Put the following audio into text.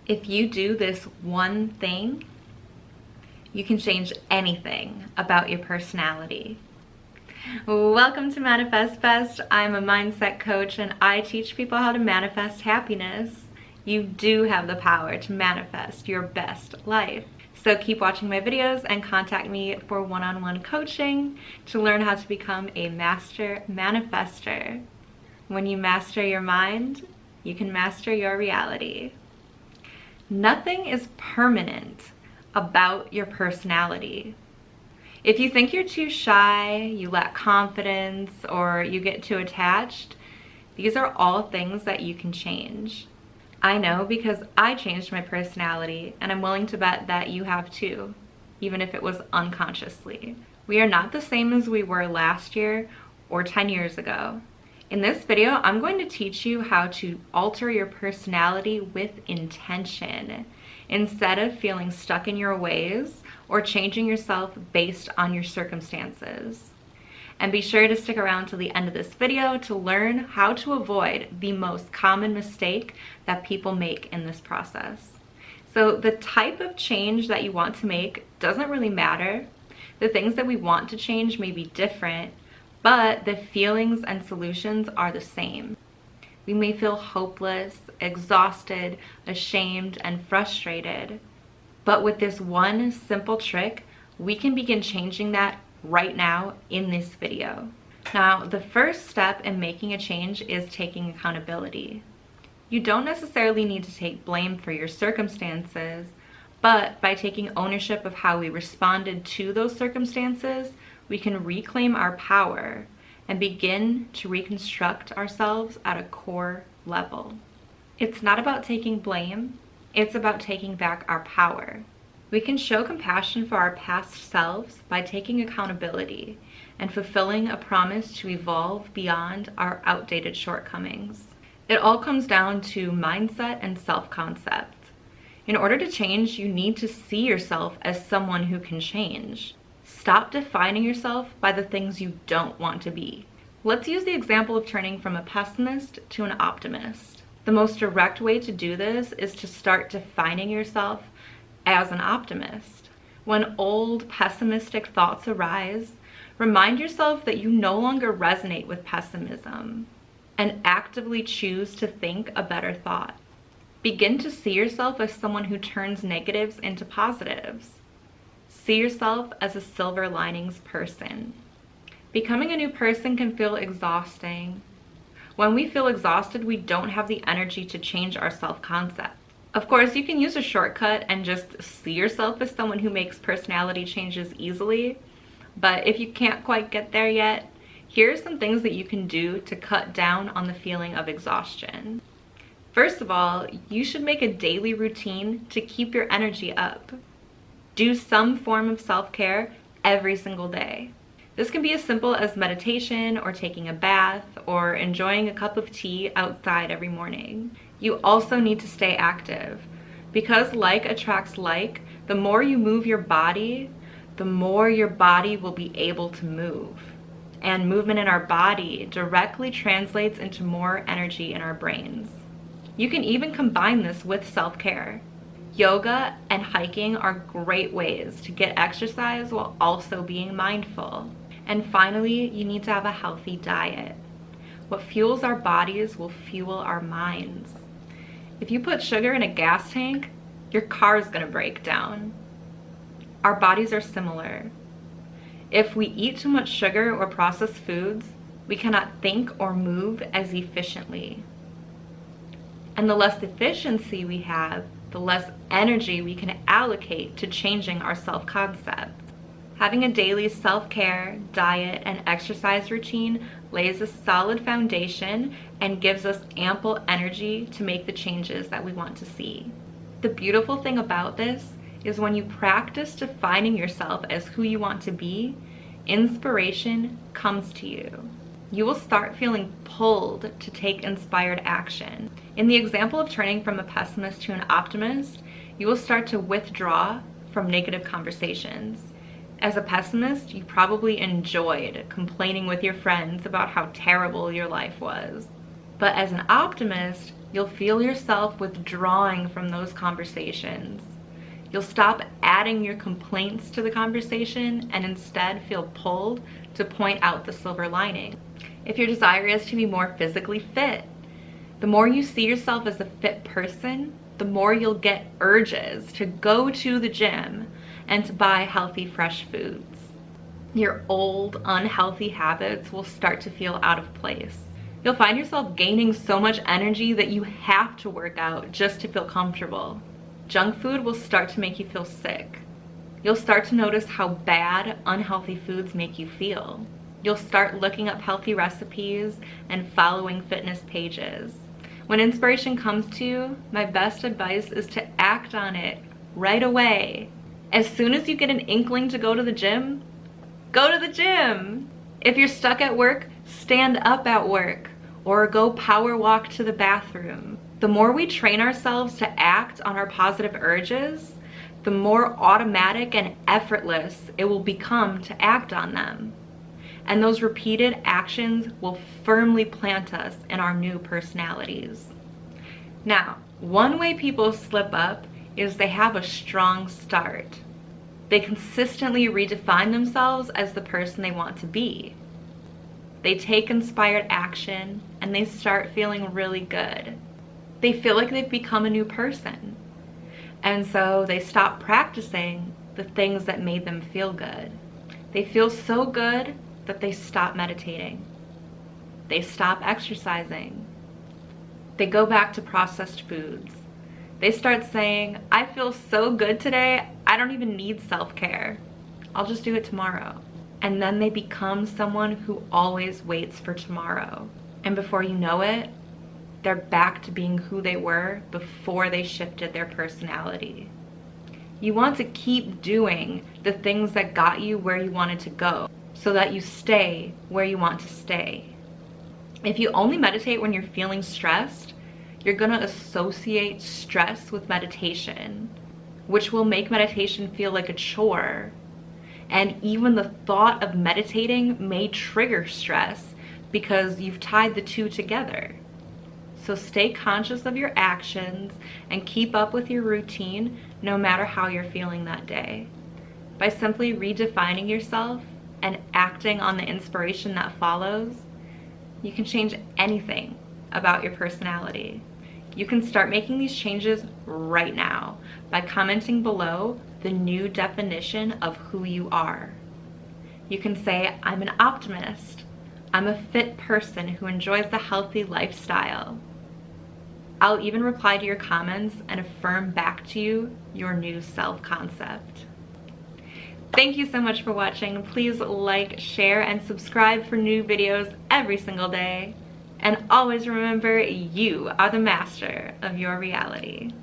If you do this one thing, you can change anything about your personality. Welcome to Manifest Best. I'm a mindset coach and I teach people how to manifest happiness. You do have the power to manifest your best life. So keep watching my videos and contact me for one-on-one coaching to learn how to become a master manifester. When you master your mind, you can master your reality. Nothing is permanent about your personality. If you think you're too shy, you lack confidence, or you get too attached, these are all things that you can change. I know because I changed my personality, and I'm willing to bet that you have too, even if it was unconsciously. We are not the same as we were last year or 10 years ago. In this video, I'm going to teach you how to alter your personality with intention instead of feeling stuck in your ways or changing yourself based on your circumstances. And be sure to stick around to the end of this video to learn how to avoid the most common mistake that people make in this process. So the type of change that you want to make doesn't really matter. The things that we want to change may be different, but the feelings and solutions are the same. We may feel hopeless, exhausted, ashamed, and frustrated. But with this one simple trick, we can begin changing that right now in this video. Now, the first step in making a change is taking accountability. You don't necessarily need to take blame for your circumstances, but by taking ownership of how we responded to those circumstances, we can reclaim our power and begin to reconstruct ourselves at a core level. It's not about taking blame, it's about taking back our power. We can show compassion for our past selves by taking accountability and fulfilling a promise to evolve beyond our outdated shortcomings. It all comes down to mindset and self-concept. In order to change, you need to see yourself as someone who can change. Stop defining yourself by the things you don't want to be. Let's use the example of turning from a pessimist to an optimist. The most direct way to do this is to start defining yourself as an optimist. When old pessimistic thoughts arise, remind yourself that you no longer resonate with pessimism and actively choose to think a better thought. Begin to see yourself as someone who turns negatives into positives. See yourself as a silver linings person. Becoming a new person can feel exhausting. When we feel exhausted, we don't have the energy to change our self-concept. Of course, you can use a shortcut and just see yourself as someone who makes personality changes easily. But if you can't quite get there yet, here are some things that you can do to cut down on the feeling of exhaustion. First of all, you should make a daily routine to keep your energy up. Do some form of self-care every single day. This can be as simple as meditation or taking a bath or enjoying a cup of tea outside every morning. You also need to stay active. Because like attracts like, the more you move your body, the more your body will be able to move. And movement in our body directly translates into more energy in our brains. You can even combine this with self-care. Yoga and hiking are great ways to get exercise while also being mindful. And finally, you need to have a healthy diet. What fuels our bodies will fuel our minds. If you put sugar in a gas tank, your car is going to break down. Our bodies are similar. If we eat too much sugar or processed foods, we cannot think or move as efficiently. And the less efficiency we have, the less energy we can allocate to changing our self-concept. Having a daily self-care, diet, and exercise routine lays a solid foundation and gives us ample energy to make the changes that we want to see. The beautiful thing about this is when you practice defining yourself as who you want to be, inspiration comes to you. You will start feeling pulled to take inspired action. In the example of turning from a pessimist to an optimist, you will start to withdraw from negative conversations. As a pessimist, you probably enjoyed complaining with your friends about how terrible your life was. But as an optimist, You'll feel yourself withdrawing from those conversations. You'll stop adding your complaints to the conversation and instead feel pulled to point out the silver lining. If your desire is to be more physically fit, the more you see yourself as a fit person, the more you'll get urges to go to the gym and to buy healthy, fresh foods. Your old, unhealthy habits will start to feel out of place. You'll find yourself gaining so much energy that you have to work out just to feel comfortable. Junk food will start to make you feel sick. You'll start to notice how bad unhealthy foods make you feel. You'll start looking up healthy recipes and following fitness pages. When inspiration comes to you, my best advice is to act on it right away. As soon as you get an inkling to go to the gym, go to the gym. If you're stuck at work, stand up at work or go power walk to the bathroom. The more we train ourselves to act on our positive urges, the more automatic and effortless it will become to act on them. And those repeated actions will firmly plant us in our new personalities. Now, one way people slip up is they have a strong start. They consistently redefine themselves as the person they want to be. They take inspired action and they start feeling really good. They feel like they've become a new person. And so they stop practicing the things that made them feel good. They feel so good that they stop meditating. They stop exercising. They go back to processed foods. They start saying, I feel so good today, I don't even need self-care. I'll just do it tomorrow. And then they become someone who always waits for tomorrow. And before you know it, they're back to being who they were before they shifted their personality. You want to keep doing the things that got you where you wanted to go so that you stay where you want to stay. If you only meditate when you're feeling stressed, you're gonna associate stress with meditation, which will make meditation feel like a chore. And even the thought of meditating may trigger stress because you've tied the two together. So stay conscious of your actions and keep up with your routine no matter how you're feeling that day. By simply redefining yourself and acting on the inspiration that follows, you can change anything about your personality. You can start making these changes right now by commenting below the new definition of who you are. You can say, I'm an optimist. I'm a fit person who enjoys the healthy lifestyle. I'll even reply to your comments and affirm back to you your new self-concept. Thank you so much for watching. Please like, share, and subscribe for new videos every single day. And always remember, you are the master of your reality.